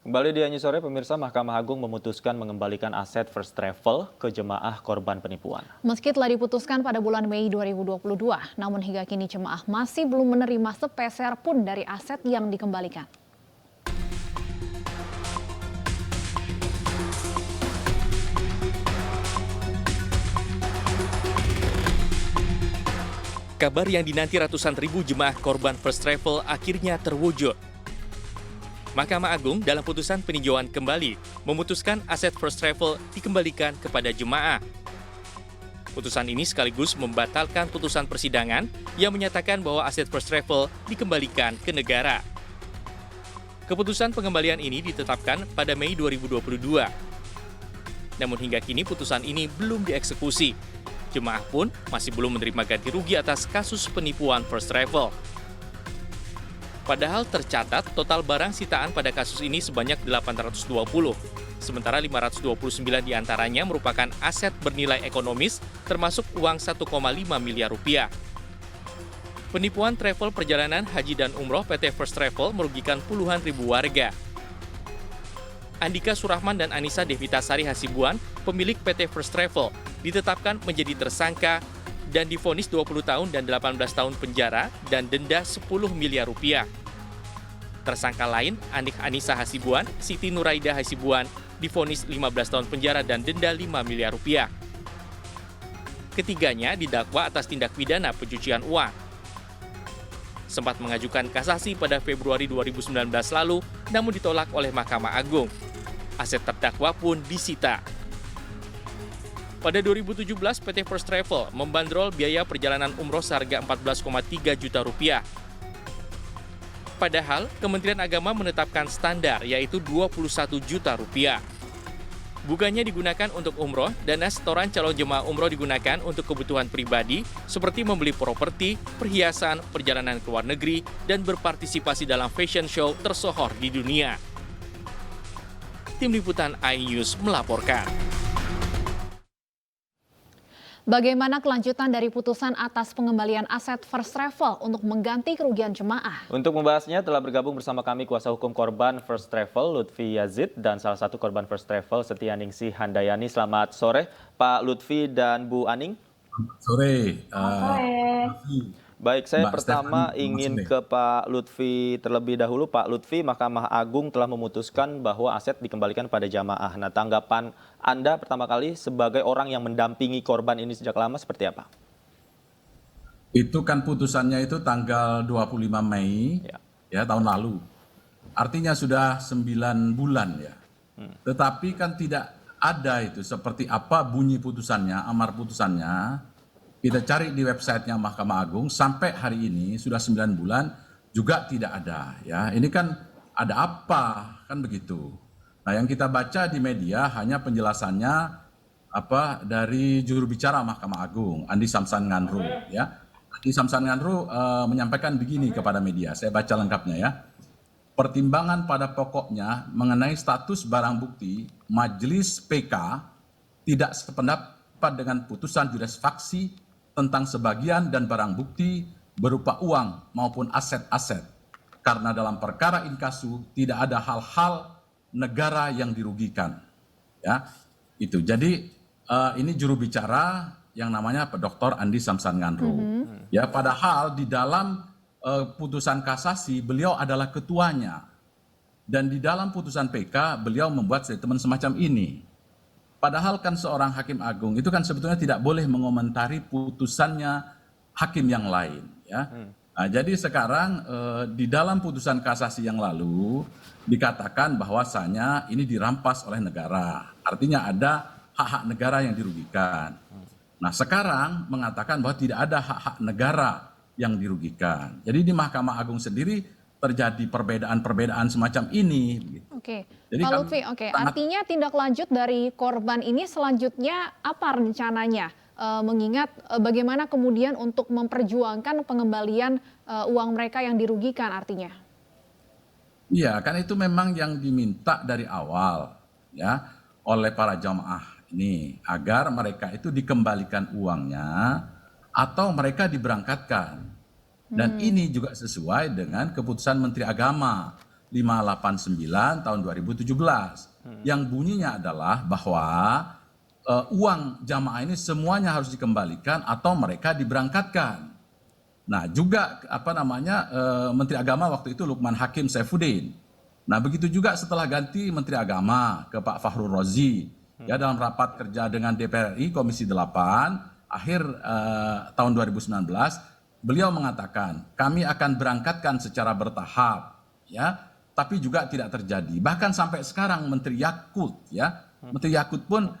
Kembali di Anju Sore, pemirsa, Mahkamah Agung memutuskan mengembalikan aset First Travel ke jemaah korban penipuan. Meski telah diputuskan pada bulan Mei 2022, namun hingga kini jemaah masih belum menerima sepeser pun dari aset yang dikembalikan. Kabar yang dinanti ratusan ribu jemaah korban First Travel akhirnya terwujud. Mahkamah Agung dalam putusan peninjauan kembali memutuskan aset First Travel dikembalikan kepada jemaah. Putusan ini sekaligus membatalkan putusan persidangan yang menyatakan bahwa aset First Travel dikembalikan ke negara. Keputusan pengembalian ini ditetapkan pada Mei 2022. Namun hingga kini putusan ini belum dieksekusi. Jemaah pun masih belum menerima ganti rugi atas kasus penipuan First Travel. Padahal tercatat total barang sitaan pada kasus ini sebanyak 820, sementara 529 diantaranya merupakan aset bernilai ekonomis termasuk uang 1,5 miliar rupiah. Penipuan travel perjalanan haji dan umroh PT First Travel merugikan puluhan ribu warga. Andika Surahman dan Anissa Devitasari Hasibuan, pemilik PT First Travel, ditetapkan menjadi tersangka dan divonis 20 tahun dan 18 tahun penjara dan denda 10 miliar rupiah. Tersangka lain, Anissa Hasibuan, Siti Nuraida Hasibuan, divonis 15 tahun penjara dan denda 5 miliar rupiah. Ketiganya didakwa atas tindak pidana pencucian uang. Sempat mengajukan kasasi pada Februari 2019 lalu, namun ditolak oleh Mahkamah Agung. Aset terdakwa pun disita. Pada 2017, PT First Travel membandrol biaya perjalanan umroh seharga 14,3 juta rupiah. Padahal, Kementerian Agama menetapkan standar yaitu 21 juta rupiah. Bukannya digunakan untuk umroh, dana setoran calon jemaah umroh digunakan untuk kebutuhan pribadi seperti membeli properti, perhiasan, perjalanan ke luar negeri, dan berpartisipasi dalam fashion show tersohor di dunia. Tim Liputan iNews melaporkan. Bagaimana kelanjutan dari putusan atas pengembalian aset First Travel untuk mengganti kerugian jemaah? Untuk membahasnya telah bergabung bersama kami kuasa hukum korban First Travel Lutfi Yazid dan salah satu korban First Travel Setianingsih Handayani. Selamat sore Pak Lutfi dan Bu Aning. Sore. Baik, saya Mbak pertama Stephanie, ingin sore. ke Pak Lutfi terlebih dahulu. Pak Lutfi, Mahkamah Agung telah memutuskan bahwa aset dikembalikan pada jamaah. Nah, tanggapan Anda pertama kali sebagai orang yang mendampingi korban ini sejak lama seperti apa? Itu kan putusannya itu tanggal 25 Mei ya tahun lalu. Artinya sudah 9 bulan ya. Tetapi kan tidak ada itu seperti apa bunyi putusannya, amar putusannya. Kita cari di websitenya Mahkamah Agung sampai hari ini sudah 9 bulan juga tidak ada ya. Ini kan ada apa kan begitu. Nah, yang kita baca di media hanya penjelasannya apa dari juru bicara Mahkamah Agung, Andi Samsan Nganru ya. Andi Samsan Nganru menyampaikan begini kepada media. Saya baca lengkapnya ya. Pertimbangan pada pokoknya mengenai status barang bukti, Majelis PK tidak sependapat dengan putusan juris faksi tentang sebagian dan barang bukti berupa uang maupun aset-aset. Karena dalam perkara inkasu tidak ada hal-hal negara yang dirugikan. Ya, itu. Jadi ini juru bicara yang namanya Dr. Andi Samsan Nganru. Ya, padahal di dalam putusan kasasi beliau adalah ketuanya. Dan di dalam putusan PK beliau membuat statement semacam ini. Padahal kan seorang hakim agung itu kan sebetulnya tidak boleh mengomentari putusannya hakim yang lain. Ya. Nah, jadi sekarang di dalam putusan kasasi yang lalu dikatakan bahwasanya ini dirampas oleh negara. Artinya ada hak-hak negara yang dirugikan. Nah, sekarang mengatakan bahwa tidak ada hak-hak negara yang dirugikan. Jadi di Mahkamah Agung sendiri terjadi perbedaan-perbedaan semacam ini. Oke, Jadi Pak kan Lutfi, artinya tindak lanjut dari korban ini selanjutnya apa rencananya? Mengingat bagaimana kemudian untuk memperjuangkan pengembalian uang mereka yang dirugikan artinya? Iya, kan itu memang yang diminta dari awal ya oleh para jamaah ini agar mereka itu dikembalikan uangnya atau mereka diberangkatkan. Dan ini juga sesuai dengan keputusan Menteri Agama 589 tahun 2017. Yang bunyinya adalah bahwa uang jamaah ini semuanya harus dikembalikan atau mereka diberangkatkan. Nah, juga Menteri Agama waktu itu Lukman Hakim Saifuddin. Nah, begitu juga setelah ganti Menteri Agama ke Pak Fakhrul Razi, ya dalam rapat kerja dengan DPR RI Komisi 8 akhir tahun 2019, beliau mengatakan, kami akan berangkatkan secara bertahap, ya, tapi juga tidak terjadi. Bahkan sampai sekarang Menteri Yakut, ya, Menteri Yakut pun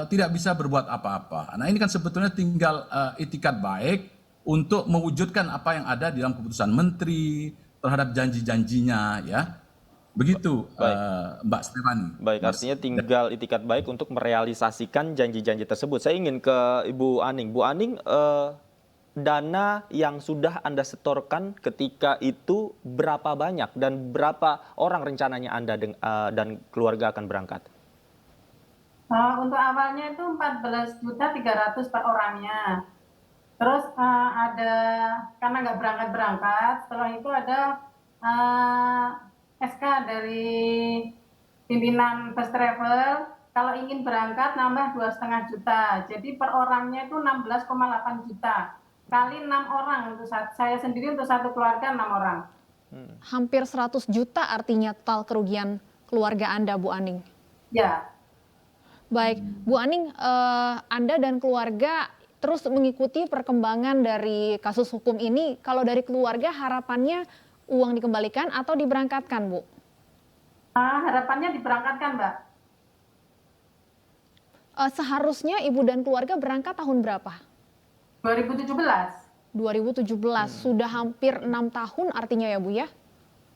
tidak bisa berbuat apa-apa. Nah, ini kan sebetulnya tinggal itikat baik untuk mewujudkan apa yang ada di dalam keputusan menteri terhadap janji-janjinya, ya. Begitu, Mbak Stefani. Baik, artinya tinggal itikat baik untuk merealisasikan janji-janji tersebut. Saya ingin ke Ibu Aning. Bu Aning, dana yang sudah Anda setorkan ketika itu berapa banyak dan berapa orang rencananya Anda dan keluarga akan berangkat? Untuk awalnya itu 14.300.000 per orangnya. Terus ada, karena nggak berangkat-berangkat, setelah itu ada SK dari pimpinan first travel, kalau ingin berangkat nambah 2,5 juta. Jadi per orangnya itu 16,8 juta. Kali 6 orang, untuk saya sendiri untuk satu keluarga 6 orang. Hampir 100 juta artinya total kerugian keluarga Anda, Bu Aning. Ya. Baik, Bu Aning, Anda dan keluarga terus mengikuti perkembangan dari kasus hukum ini. Kalau dari keluarga harapannya uang dikembalikan atau diberangkatkan, Bu? Harapannya diberangkatkan, Mbak. Seharusnya Ibu dan keluarga berangkat tahun berapa? 2017. 2017, sudah hampir 6 tahun artinya ya, Bu ya?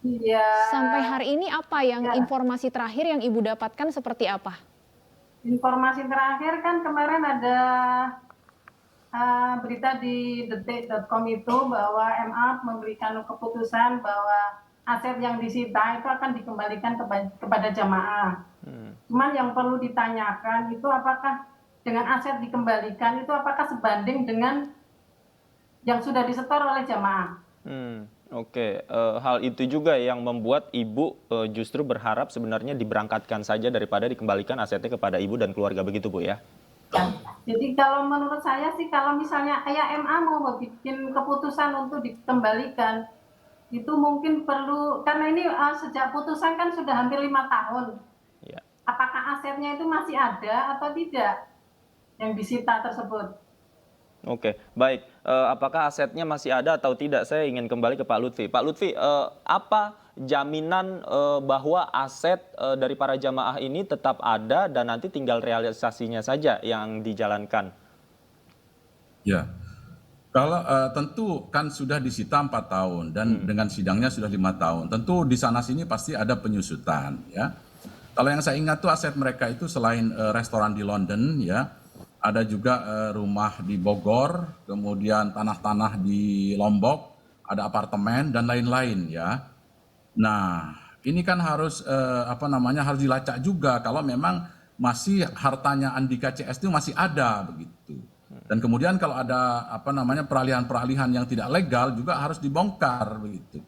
Iya. Sampai hari ini apa yang informasi terakhir yang Ibu dapatkan seperti apa? Informasi terakhir kan kemarin ada berita di detik.com itu bahwa MA memberikan keputusan bahwa aset yang disita itu akan dikembalikan kepada jamaah. Cuman yang perlu ditanyakan itu apakah dengan aset dikembalikan itu apakah sebanding dengan yang sudah disetor oleh jamaah. Oke, hal itu juga yang membuat Ibu justru berharap sebenarnya diberangkatkan saja daripada dikembalikan asetnya kepada Ibu dan keluarga, begitu Bu ya? Ya. Jadi kalau menurut saya sih kalau misalnya MA mau bikin keputusan untuk dikembalikan, itu mungkin perlu, karena ini sejak putusan kan sudah hampir 5 tahun. Ya. Apakah asetnya itu masih ada atau tidak yang disita tersebut? Oke, baik. Apakah asetnya masih ada atau tidak? Saya ingin kembali ke Pak Lutfi. Pak Lutfi, apa jaminan bahwa aset dari para jamaah ini tetap ada dan nanti tinggal realisasinya saja yang dijalankan? Ya, kalau tentu kan sudah disita 4 tahun dan dengan sidangnya sudah 5 tahun. Tentu di sana sini pasti ada penyusutan, ya. Kalau yang saya ingat tuh aset mereka itu selain restoran di London, ya, ada juga rumah di Bogor, kemudian tanah-tanah di Lombok, ada apartemen dan lain-lain, ya. Nah, ini kan harus harus dilacak juga kalau memang masih hartanya Andika CS itu masih ada begitu. Dan kemudian kalau ada peralihan-peralihan yang tidak legal juga harus dibongkar begitu.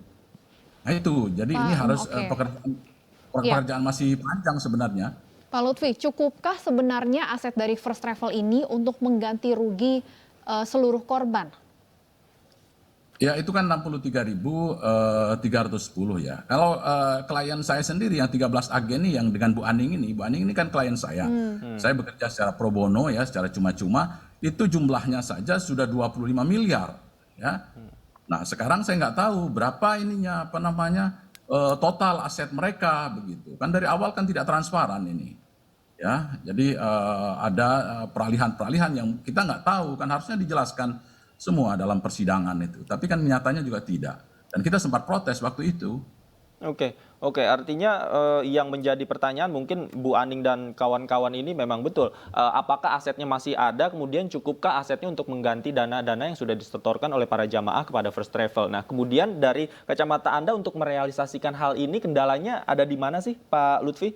Nah itu, jadi ini harus pekerjaan masih panjang sebenarnya. Pak Lutfi, cukupkah sebenarnya aset dari First Travel ini untuk mengganti rugi seluruh korban? Ya itu kan 63.310 ya. Kalau klien saya sendiri yang 13 agen ini yang dengan Bu Aning ini kan klien saya. Saya bekerja secara pro bono ya, secara cuma-cuma, itu jumlahnya saja sudah 25 miliar ya. Nah, sekarang saya nggak tahu berapa ininya total aset mereka begitu. Kan dari awal kan tidak transparan ini. Ya, jadi ada peralihan-peralihan yang kita nggak tahu, kan harusnya dijelaskan semua dalam persidangan itu. Tapi kan nyatanya juga tidak. Dan kita sempat protes waktu itu. Oke. Artinya yang menjadi pertanyaan mungkin Bu Aning dan kawan-kawan ini memang betul. Apakah asetnya masih ada, kemudian cukupkah asetnya untuk mengganti dana-dana yang sudah disetorkan oleh para jamaah kepada First Travel. Nah, kemudian dari kacamata Anda untuk merealisasikan hal ini, kendalanya ada di mana sih, Pak Lutfi?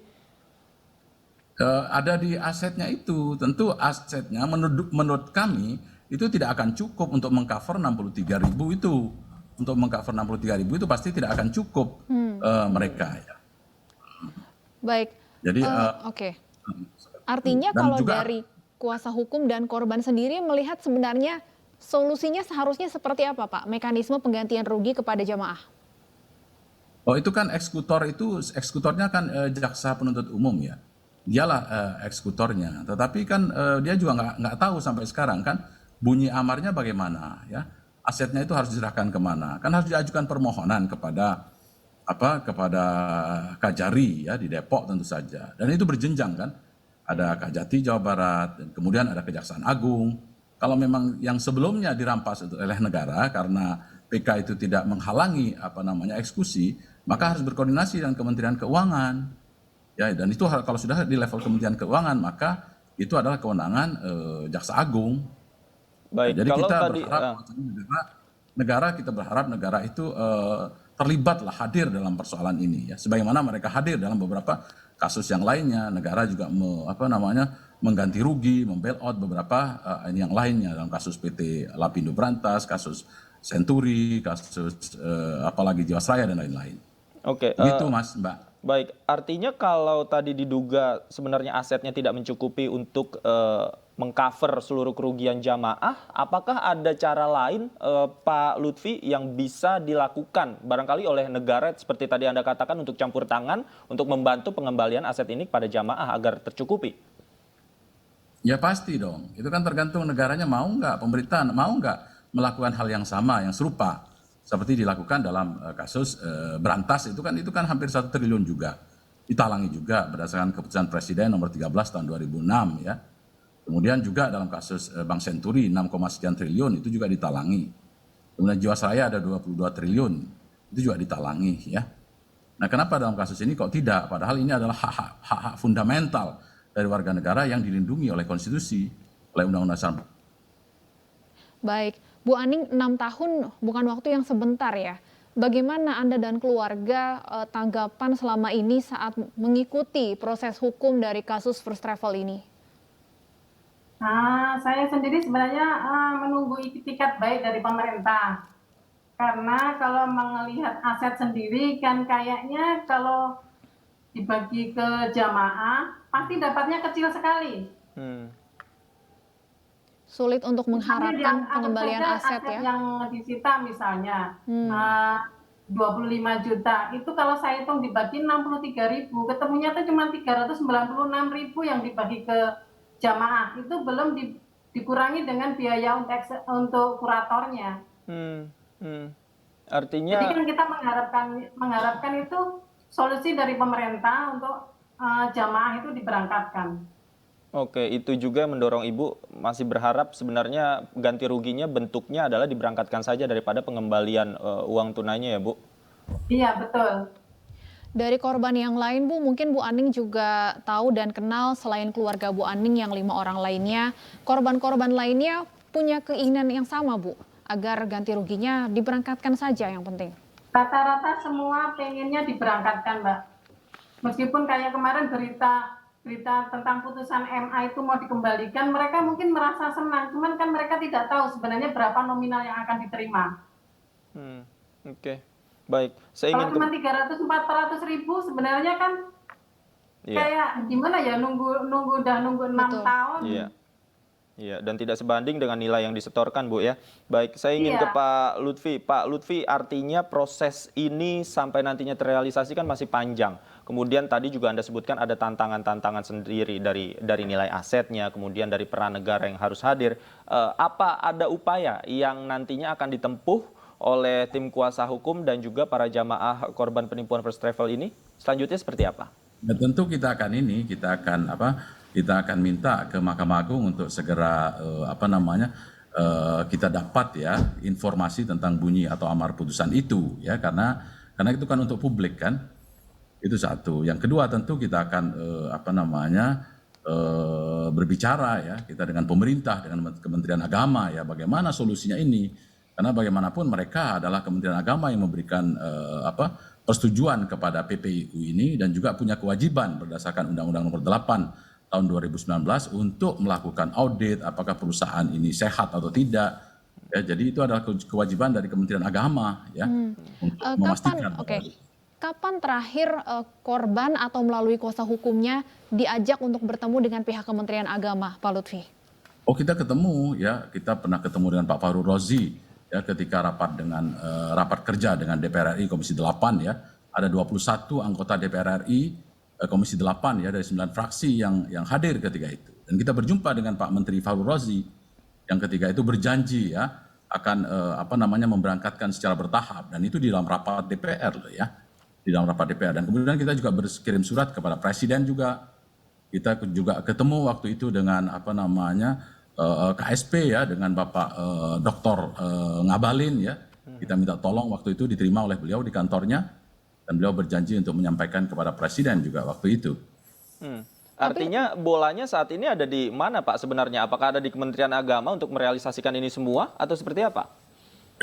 Ada di asetnya itu. Tentu asetnya menurut kami itu tidak akan cukup untuk mengcover 63.000 itu. untuk mengcover 63.000 itu pasti tidak akan cukup mereka ya. Baik. Jadi Oke. Artinya dan kalau juga dari kuasa hukum dan korban sendiri melihat sebenarnya solusinya seharusnya seperti apa, Pak? Mekanisme penggantian rugi kepada jamaah. oh itu kan eksekutornya kan jaksa penuntut umum ya. Dialah eksekutornya. Tetapi kan dia juga nggak tahu sampai sekarang kan bunyi amarnya bagaimana ya. Asetnya itu harus diserahkan kemana. Kan harus diajukan permohonan kepada Kajari ya di Depok tentu saja. Dan itu berjenjang kan. Ada Kajati Jawa Barat, dan kemudian ada Kejaksaan Agung. Kalau memang yang sebelumnya dirampas oleh negara karena PK itu tidak menghalangi eksekusi, maka harus berkoordinasi dengan Kementerian Keuangan. Ya, dan itu kalau sudah di level Kementerian Keuangan, maka itu adalah kewenangan Jaksa Agung. Baik, Jadi kalau kita tadi berharap kita berharap negara itu terlibatlah, hadir dalam persoalan ini ya. Sebagaimana mereka hadir dalam beberapa kasus yang lainnya, negara juga mengganti rugi, membailout beberapa yang lainnya dalam kasus PT Lapindo Brantas, kasus Senturi, kasus apalagi Jiwasraya dan lain-lain. Oke, Gitu Mas, Mbak. baik, artinya kalau tadi diduga sebenarnya asetnya tidak mencukupi untuk mengcover seluruh kerugian jamaah, apakah ada cara lain, Pak Lutfi, yang bisa dilakukan barangkali oleh negara seperti tadi Anda katakan untuk campur tangan untuk membantu pengembalian aset ini kepada jamaah agar tercukupi? Ya pasti dong, itu kan tergantung negaranya mau nggak, pemerintahan mau nggak melakukan hal yang sama, yang serupa. Seperti dilakukan dalam kasus Brantas itu kan hampir 1 triliun juga. Ditalangi juga berdasarkan keputusan Presiden nomor 13 tahun 2006 ya. Kemudian juga dalam kasus Bank Senturi 6, sekian triliun itu juga ditalangi. Kemudian Jiwasraya ada 22 triliun itu juga ditalangi ya. Nah, kenapa dalam kasus ini kok tidak? Padahal ini adalah hak-hak fundamental dari warga negara yang dilindungi oleh konstitusi, oleh Undang-Undang Dasar. Baik, Bu Aning, 6 tahun bukan waktu yang sebentar ya. Bagaimana Anda dan keluarga tanggapan selama ini saat mengikuti proses hukum dari kasus First Travel ini? Nah, saya sendiri sebenarnya menunggu itikat baik dari pemerintah. Karena kalau melihat aset sendiri kan kayaknya kalau dibagi ke jamaah pasti dapatnya kecil sekali. Sulit untuk Misalnya mengharapkan anggap pengembalian saja aset ya. yang disita misalnya 25 juta, itu kalau saya hitung dibagi 63.000, ketemunya itu cuma 396.000 yang dibagi ke jamaah. Itu belum dikurangi dengan biaya untuk kuratornya. Artinya Jadi kan kita mengharapkan itu solusi dari pemerintah untuk jamaah itu diberangkatkan. Oke, itu juga mendorong Ibu masih berharap sebenarnya ganti ruginya bentuknya adalah diberangkatkan saja daripada pengembalian uang tunainya ya, Bu? Iya, betul. Dari korban yang lain, Bu, mungkin Bu Aning juga tahu dan kenal selain keluarga Bu Aning yang 5 orang lainnya, korban-korban lainnya punya keinginan yang sama, Bu, agar ganti ruginya diberangkatkan saja yang penting. Rata-rata semua pengennya diberangkatkan, Mbak. Meskipun kayak kemarin berita tentang putusan MA itu mau dikembalikan, mereka mungkin merasa senang, cuman kan mereka tidak tahu sebenarnya berapa nominal yang akan diterima. Oke, baik. Saya Kalau ingin cuma 300-400 ribu sebenarnya kan kayak gimana ya, nunggu 6 Betul. tahun. Iya, dan tidak sebanding dengan nilai yang disetorkan, Bu ya. Baik, saya ingin Iya. ke Pak Lutfi. Pak Lutfi, artinya proses ini sampai nantinya terrealisasi kan masih panjang. Kemudian tadi juga Anda sebutkan ada tantangan-tantangan sendiri dari nilai asetnya, kemudian dari peran negara yang harus hadir. Apa ada upaya yang nantinya akan ditempuh oleh tim kuasa hukum dan juga para jamaah korban penipuan First Travel ini? Selanjutnya seperti apa? Ya, tentu kita akan minta ke Mahkamah Agung untuk segera kita dapat ya informasi tentang bunyi atau amar putusan itu ya, karena itu kan untuk publik kan. Itu satu. Yang kedua tentu kita akan berbicara ya kita dengan pemerintah, dengan Kementerian Agama ya, bagaimana solusinya ini. Karena bagaimanapun mereka adalah Kementerian Agama yang memberikan persetujuan kepada PPIU ini dan juga punya kewajiban berdasarkan Undang-Undang Nomor 8 tahun 2019 untuk melakukan audit apakah perusahaan ini sehat atau tidak. Ya, jadi itu adalah kewajiban dari Kementerian Agama ya untuk memastikan. Kapan terakhir korban atau melalui kuasa hukumnya diajak untuk bertemu dengan pihak Kementerian Agama, Pak Lutfi? Oh, kita ketemu ya, kita pernah ketemu dengan Pak Fahru Rozi ya ketika rapat kerja dengan DPR RI Komisi 8 ya. Ada 21 anggota DPR RI Komisi 8 ya dari 9 fraksi yang hadir ketika itu. Dan kita berjumpa dengan Pak Menteri Fahru Rozi yang ketika itu berjanji ya akan memberangkatkan secara bertahap, dan itu di dalam rapat DPR loh ya. Di dalam rapat DPR, dan kemudian kita juga berkirim surat kepada Presiden juga. Kita juga ketemu waktu itu dengan KSP ya, dengan Bapak Dr. Ngabalin ya. Kita minta tolong waktu itu, diterima oleh beliau di kantornya, dan beliau berjanji untuk menyampaikan kepada Presiden juga waktu itu. Artinya bolanya saat ini ada di mana Pak sebenarnya? Apakah ada di Kementerian Agama untuk merealisasikan ini semua atau seperti apa?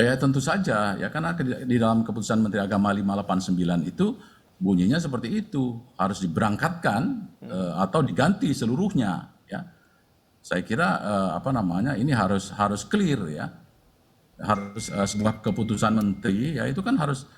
Ya tentu saja ya, karena di dalam keputusan Menteri Agama 589 itu bunyinya seperti itu, harus diberangkatkan atau diganti seluruhnya ya. Saya kira ini harus clear ya. Harus sebuah keputusan menteri ya, itu kan harus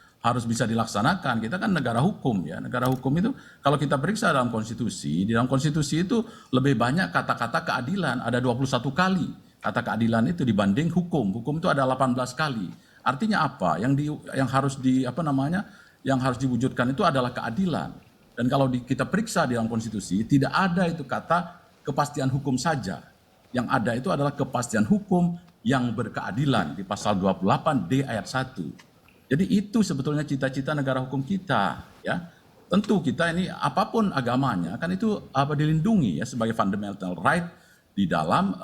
bisa dilaksanakan. Kita kan negara hukum ya. Negara hukum itu kalau kita periksa dalam konstitusi, di dalam konstitusi itu lebih banyak kata-kata keadilan, ada 21 kali. Kata keadilan itu dibanding hukum. Hukum itu ada 18 kali. Artinya apa? Yang harus diwujudkan itu adalah keadilan. Dan kalau kita periksa di dalam konstitusi, tidak ada itu kata kepastian hukum saja. Yang ada itu adalah kepastian hukum yang berkeadilan di pasal 28D ayat 1. Jadi itu sebetulnya cita-cita negara hukum kita, ya. Tentu kita ini apapun agamanya kan itu dilindungi ya sebagai fundamental right di dalam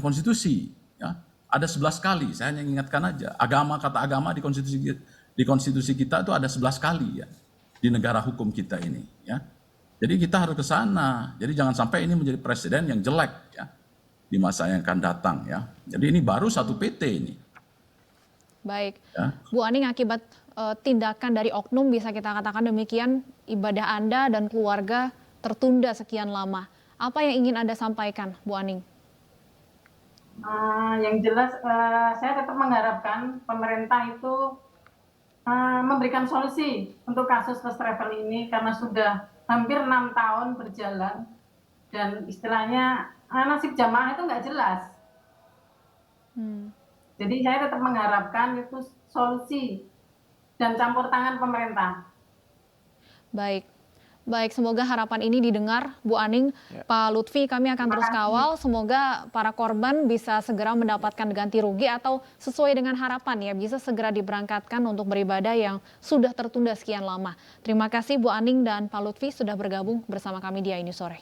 konstitusi ya. Ada 11 kali, saya hanya ingatkan aja. Kata agama di konstitusi kita itu ada 11 kali ya di negara hukum kita ini ya. Jadi kita harus ke sana. Jadi jangan sampai ini menjadi presiden yang jelek ya di masa yang akan datang ya. Jadi ini baru satu PT ini. Baik. Ya. Bu Aning, akibat tindakan dari oknum bisa kita katakan demikian, ibadah Anda dan keluarga tertunda sekian lama. Apa yang ingin Anda sampaikan, Bu Aning? Yang jelas saya tetap mengharapkan pemerintah itu memberikan solusi untuk kasus first travel ini, karena sudah hampir 6 tahun berjalan dan istilahnya nasib jamaah itu nggak jelas. Jadi saya tetap mengharapkan itu solusi dan campur tangan pemerintah. Baik. Baik, semoga harapan ini didengar, Bu Aning. Ya. Pak Lutfi, kami akan terus kawal. Semoga para korban bisa segera mendapatkan ganti rugi atau sesuai dengan harapan ya, bisa segera diberangkatkan untuk beribadah yang sudah tertunda sekian lama. Terima kasih Bu Aning dan Pak Lutfi sudah bergabung bersama kami di AI News Sore.